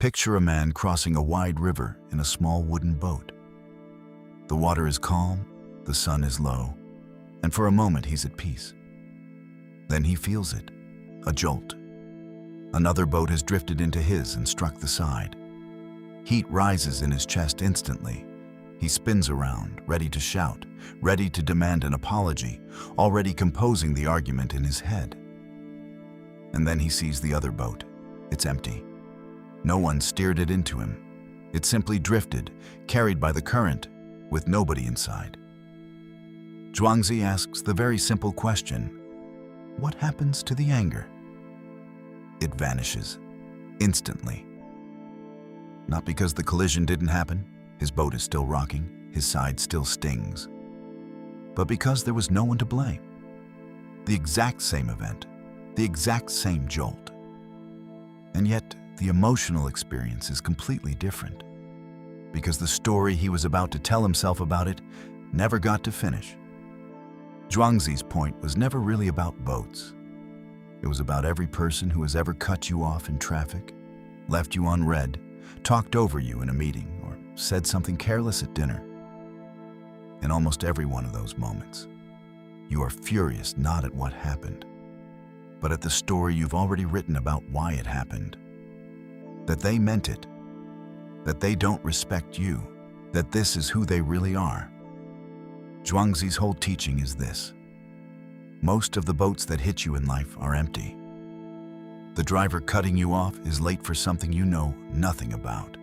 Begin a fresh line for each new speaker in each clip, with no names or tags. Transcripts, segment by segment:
Picture a man crossing a wide river in a small wooden boat. The water is calm, the sun is low, and for a moment he's at peace. Then he feels it, a jolt. Another boat has drifted into his and struck the side. Heat rises in his chest instantly. He spins around, ready to shout, ready to demand an apology, already composing the argument in his head. And then he sees the other boat. It's empty. No one steered it into him. It simply drifted, carried by the current, with nobody inside. Zhuangzi asks the very simple question, what happens to the anger? It vanishes, instantly. Not because the collision didn't happen, his boat is still rocking, his side still stings, but because there was no one to blame. The exact same event, the exact same jolt. And yet, the emotional experience is completely different, because the story he was about to tell himself about it never got to finish. Zhuangzi's point was never really about boats. It was about every person who has ever cut you off in traffic, left you on red, talked over you in a meeting, or said something careless at dinner. In almost every one of those moments, you are furious not at what happened, but at the story you've already written about why it happened. That they meant it, that they don't respect you, that this is who they really are. Zhuangzi's whole teaching is this. Most of the boats that hit you in life are empty. The driver cutting you off is late for something you know nothing about.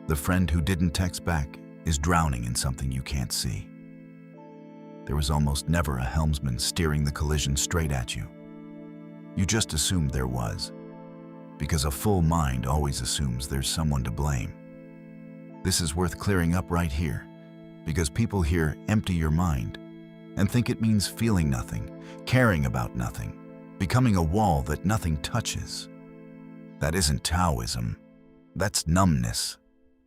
The friend who didn't text back is drowning in something you can't see. There was almost never a helmsman steering the collision straight at you. You just assumed there was, because a full mind always assumes there's someone to blame. This is worth clearing up right here, because people hear empty your mind and think it means feeling nothing, caring about nothing, becoming a wall that nothing touches. That isn't Taoism. That's numbness.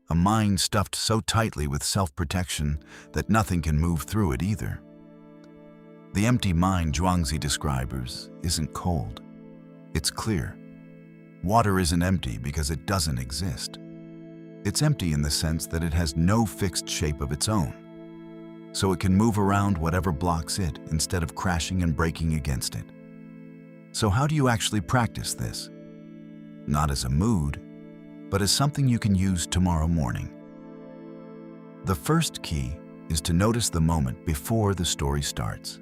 A mind stuffed so tightly with self-protection that nothing can move through it either. The empty mind Zhuangzi describes isn't cold. It's clear. Water isn't empty because it doesn't exist. It's empty in the sense that it has no fixed shape of its own, so it can move around whatever blocks it instead of crashing and breaking against it. So how do you actually practice this? Not as a mood, but as something you can use tomorrow morning. The first key is to notice the moment before the story starts.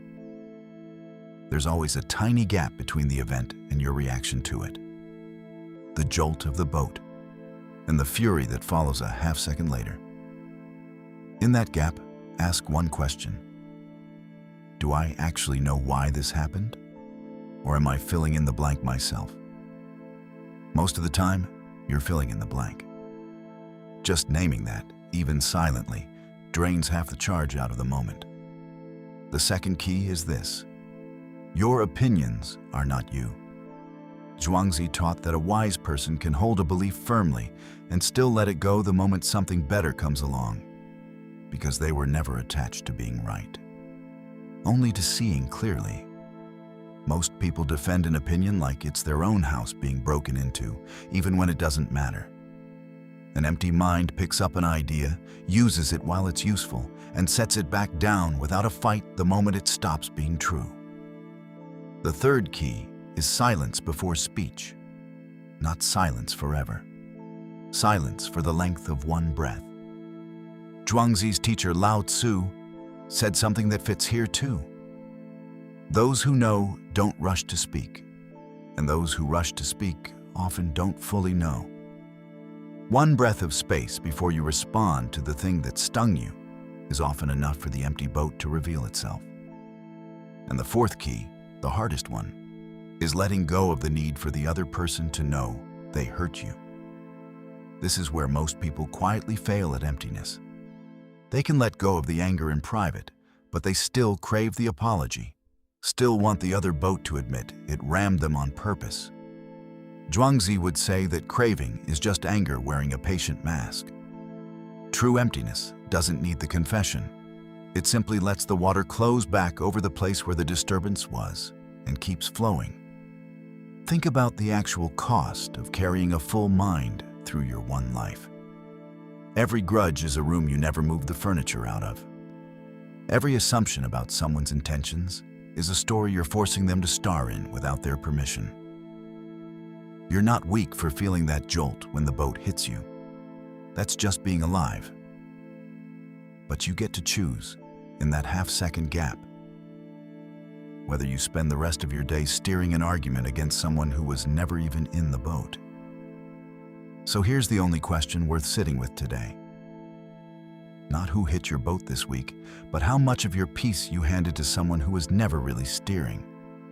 There's always a tiny gap between the event and your reaction to it. The jolt of the boat, and the fury that follows a half second later. In that gap, ask one question. Do I actually know why this happened? Or am I filling in the blank myself? Most of the time, you're filling in the blank. Just naming that, even silently, drains half the charge out of the moment. The second key is this. Your opinions are not you. Zhuangzi taught that a wise person can hold a belief firmly and still let it go the moment something better comes along, because they were never attached to being right, only to seeing clearly. Most people defend an opinion like it's their own house being broken into, even when it doesn't matter. An empty mind picks up an idea, uses it while it's useful, and sets it back down without a fight the moment it stops being true. The third key is silence before speech, not silence forever. Silence for the length of one breath. Zhuangzi's teacher Lao Tzu said something that fits here too. Those who know don't rush to speak, and those who rush to speak often don't fully know. One breath of space before you respond to the thing that stung you is often enough for the empty boat to reveal itself. And the fourth key, the hardest one, is letting go of the need for the other person to know they hurt you. This is where most people quietly fail at emptiness. They can let go of the anger in private, but they still crave the apology, still want the other boat to admit it rammed them on purpose. Zhuangzi would say that craving is just anger wearing a patient mask. True emptiness doesn't need the confession. It simply lets the water close back over the place where the disturbance was and keeps flowing. Think about the actual cost of carrying a full mind through your one life. Every grudge is a room you never moved the furniture out of. Every assumption about someone's intentions is a story you're forcing them to star in without their permission. You're not weak for feeling that jolt when the boat hits you. That's just being alive. But you get to choose, in that half-second gap, whether you spend the rest of your day steering an argument against someone who was never even in the boat. So here's the only question worth sitting with today. Not who hit your boat this week, but how much of your peace you handed to someone who was never really steering.